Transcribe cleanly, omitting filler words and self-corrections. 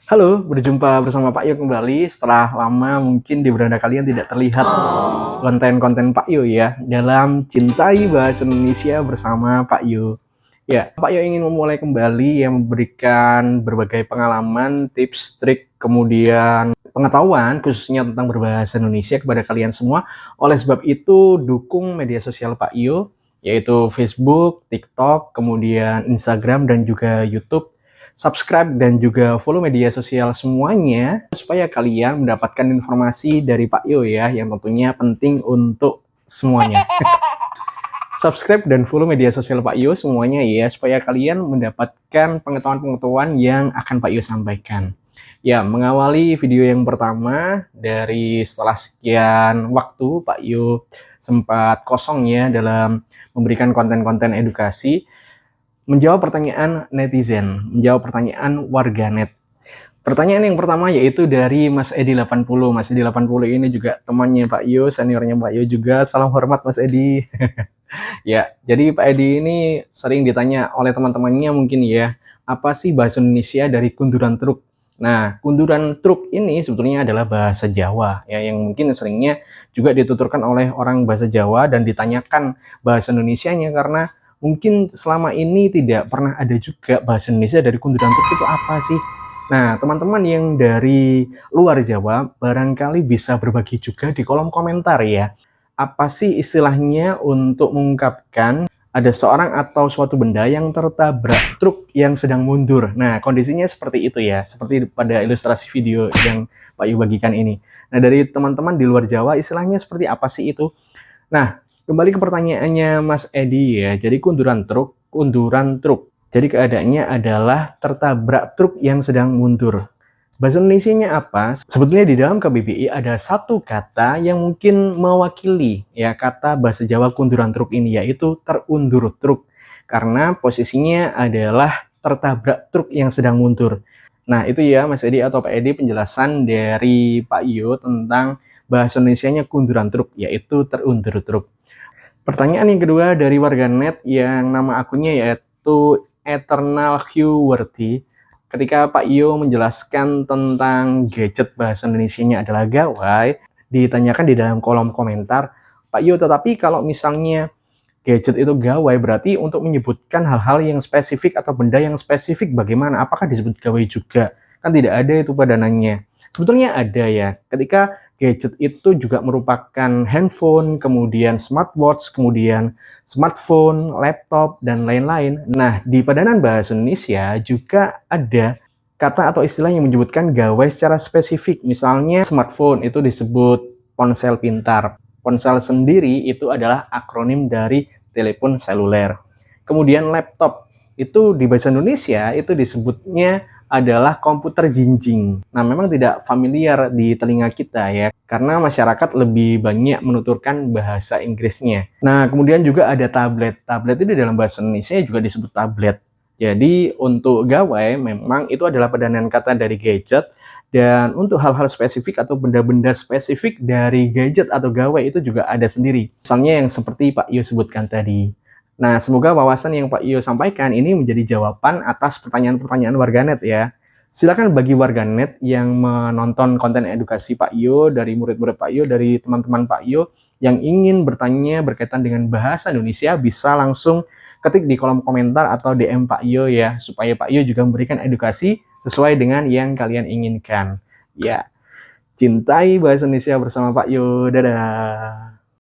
Halo, berjumpa bersama Pak Yo kembali. Setelah lama mungkin di beranda kalian tidak terlihat konten-konten Pak Yo ya dalam Cintai Bahasa Indonesia bersama Pak Yo. Ya, Pak Yo ingin memulai kembali yang memberikan berbagai pengalaman, tips, trik, kemudian pengetahuan khususnya tentang berbahasa Indonesia kepada kalian semua. Oleh sebab itu, dukung media sosial Pak Yo, yaitu Facebook, TikTok, kemudian Instagram, dan juga YouTube. Subscribe dan juga follow media sosial semuanya supaya kalian mendapatkan informasi dari Pak Yo ya, yang tentunya penting untuk semuanya. Subscribe dan follow media sosial Pak Yo semuanya ya, supaya kalian mendapatkan pengetahuan-pengetahuan yang akan Pak Yo sampaikan. Ya, mengawali video yang pertama dari setelah sekian waktu Pak Yo sempat kosong ya dalam memberikan konten-konten edukasi, menjawab pertanyaan netizen, menjawab pertanyaan warganet. Pertanyaan yang pertama yaitu dari Mas Edi 80. Mas Edi 80 ini juga temannya Pak Yo, seniornya Pak Yo juga. Salam hormat Mas Edi. Ya, jadi Pak Edi ini sering ditanya oleh teman-temannya mungkin ya, apa sih bahasa Indonesia dari kunduran truk? Nah, kunduran truk ini sebetulnya adalah bahasa Jawa ya, yang mungkin seringnya juga dituturkan oleh orang bahasa Jawa dan ditanyakan bahasa Indonesianya karena mungkin selama ini tidak pernah ada juga bahasa Indonesia dari kunduran truk itu apa sih? Nah, teman-teman yang dari luar Jawa barangkali bisa berbagi juga di kolom komentar ya. Apa sih istilahnya untuk mengungkapkan ada seorang atau suatu benda yang tertabrak truk yang sedang mundur. Nah, kondisinya seperti itu ya, seperti pada ilustrasi video yang Pak Yu bagikan ini. Nah, dari teman-teman di luar Jawa, istilahnya seperti apa sih itu? Nah, kembali ke pertanyaannya Mas Edi ya. Jadi kunduran truk, kunduran truk. Jadi keadaannya adalah tertabrak truk yang sedang mundur. Bahasa Indonesianya apa? Sebetulnya di dalam KBBI ada satu kata yang mungkin mewakili ya kata bahasa Jawa kunduran truk ini, yaitu terundur truk. Karena posisinya adalah tertabrak truk yang sedang mundur. Nah, itu ya Mas Edi atau Pak Edi penjelasan dari Pak Yo tentang bahasa Indonesianya kunduran truk, yaitu terundur truk. Pertanyaan yang kedua dari warganet yang nama akunnya yaitu Eternal Hugh. Ketika Pak Yo menjelaskan tentang gadget bahasa Indonesianya adalah gawai, ditanyakan di dalam kolom komentar, Pak Yo, tetapi kalau misalnya gadget itu gawai, berarti untuk menyebutkan hal-hal yang spesifik atau benda yang spesifik bagaimana? Apakah disebut gawai juga? Kan tidak ada itu padanannya. Sebetulnya ada ya, ketika gadget itu juga merupakan handphone, kemudian smartwatch, kemudian smartphone, laptop, dan lain-lain. Nah, di padanan bahasa Indonesia juga ada kata atau istilah yang menyebutkan gawai secara spesifik. Misalnya smartphone itu disebut ponsel pintar. Ponsel sendiri itu adalah akronim dari telepon seluler. Kemudian laptop itu di bahasa Indonesia itu disebutnya adalah komputer jinjing. Nah, memang tidak familiar di telinga kita ya, karena masyarakat lebih banyak menuturkan bahasa Inggrisnya. Nah, kemudian juga ada tablet. Tablet itu dalam bahasa Indonesia juga disebut tablet. Jadi, untuk gawai memang itu adalah padanan kata dari gadget, dan untuk hal-hal spesifik atau benda-benda spesifik dari gadget atau gawai itu juga ada sendiri. Misalnya yang seperti Pak Yo sebutkan tadi. Nah, semoga wawasan yang Pak Iyo sampaikan ini menjadi jawaban atas pertanyaan-pertanyaan warganet ya. Silakan bagi warganet yang menonton konten edukasi Pak Iyo, dari murid-murid Pak Iyo, dari teman-teman Pak Iyo, yang ingin bertanya berkaitan dengan bahasa Indonesia, bisa langsung ketik di kolom komentar atau DM Pak Iyo ya, supaya Pak Iyo juga memberikan edukasi sesuai dengan yang kalian inginkan. Ya, cintai bahasa Indonesia bersama Pak Iyo. Dadah.